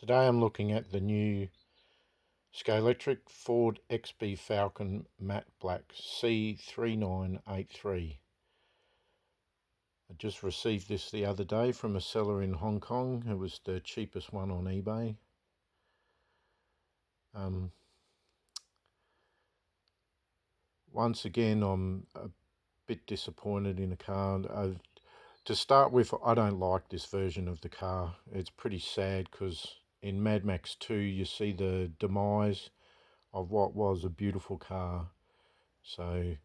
Today I'm looking at the new Scalextric Ford XB Falcon Matte Black C3983. I just received this the other day from a seller in Hong Kong. It was the cheapest one on eBay. Once again, I'm a bit disappointed in the car. To start with, I don't like this version of the car. It's pretty sad because in Mad Max 2 you see the demise of what was a beautiful car. So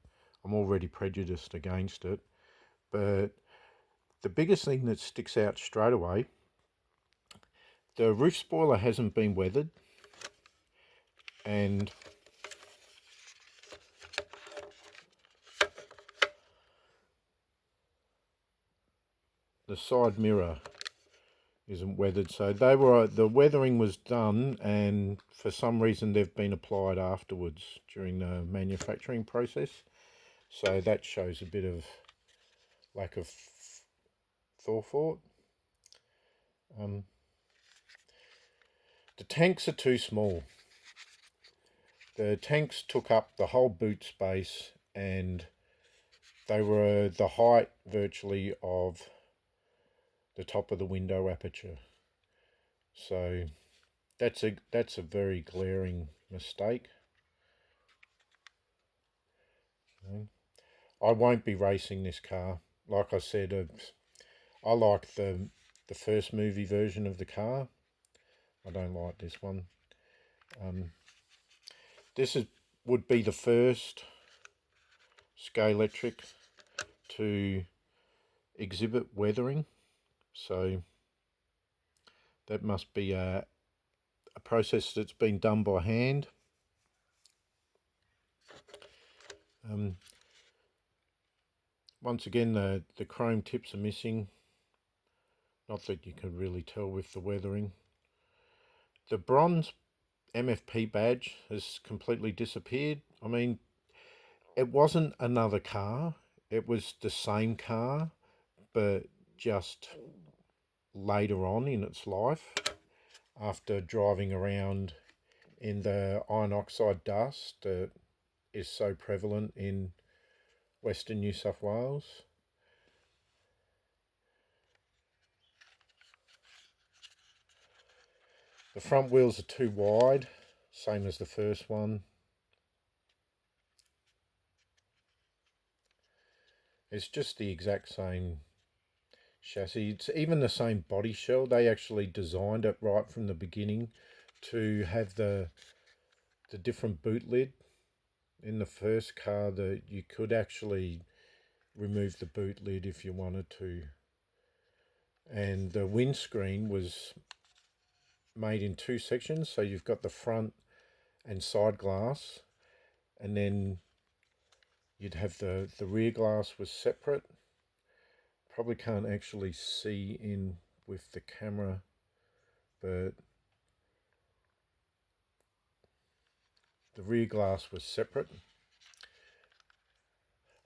I'm already prejudiced against it. But the biggest thing that sticks out straight away, the roof spoiler hasn't been weathered, and the side mirror isn't weathered. So the weathering was done, and for some reason they've been applied afterwards during the manufacturing process. So that shows a bit of lack of forethought. The tanks are too small. The tanks took up the whole boot space, and they were the height virtually of the top of the window aperture. So that's a very glaring mistake. I won't be racing this car. Like I said, I like the first movie version of the car. I don't like this one. This would be the first Scalextric to exhibit weathering, so that must be a process that's been done by hand. Once again, the chrome tips are missing. Not that you can really tell with the weathering. The bronze MFP badge has completely disappeared. I mean, it wasn't another car. It was the same car, but just later on in its life, after driving around in the iron oxide dust that is so prevalent in Western New South Wales. The front wheels are too wide, same as the first one. It's just the exact same chassis. It's even the same body shell. They actually designed it right from the beginning to have the different boot lid. In the first car, that you could actually remove the boot lid if you wanted to. And the windscreen was made in two sections, so you've got the front and side glass, and then you'd have the rear glass was separate. Probably can't actually see in with the camera, but the rear glass was separate.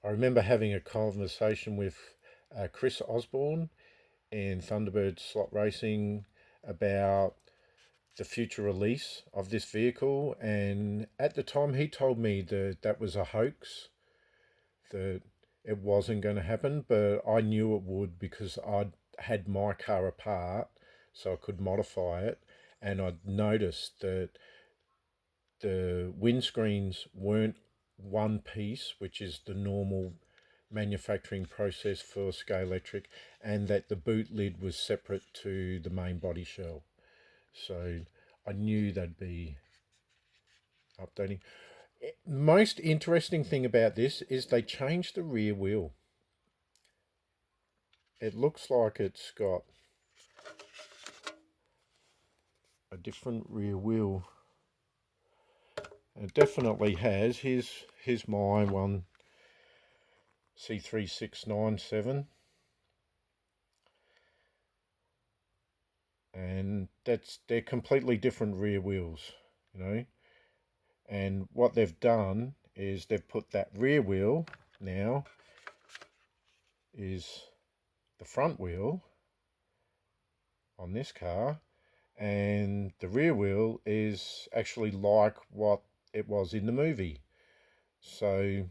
I remember having a conversation with Chris Osborne in Thunderbird Slot Racing about the future release of this vehicle, and at the time he told me that was a hoax, that it wasn't going to happen, but I knew it would because I'd had my car apart so I could modify it, and I'd noticed that the windscreens weren't one piece, which is the normal manufacturing process for Scalextric, and that the boot lid was separate to the main body shell. So I knew they'd be updating. Most interesting thing about this is they changed the rear wheel. It looks like it's got a different rear wheel. It definitely has. Here's my one, C3987. And they're completely different rear wheels, you know. And what they've done is they've put that rear wheel now is the front wheel on this car, and the rear wheel is actually like what it was in the movie. So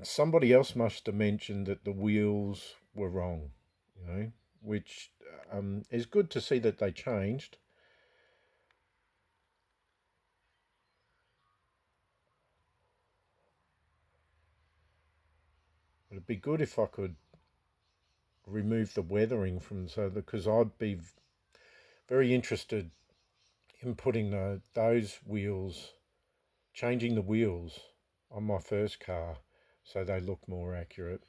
somebody else must have mentioned that the wheels were wrong, which is good to see that they changed. It'd be good if I could remove the weathering from because I'd be very interested in putting those wheels, changing the wheels on my first car so they look more accurate.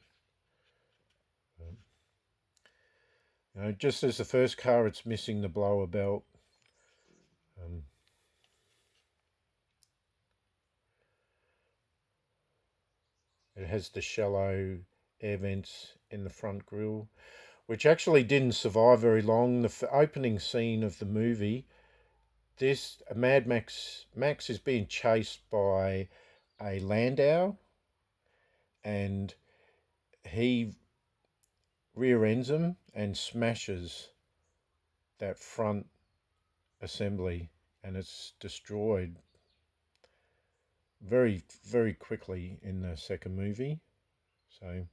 Just as the first car, it's missing the blower belt. It has the shallow air vents in the front grille, which actually didn't survive very long. The opening scene of the movie, this Mad Max is being chased by a Landau, and he rear ends him and smashes that front assembly, and it's destroyed very, very quickly in the second movie. So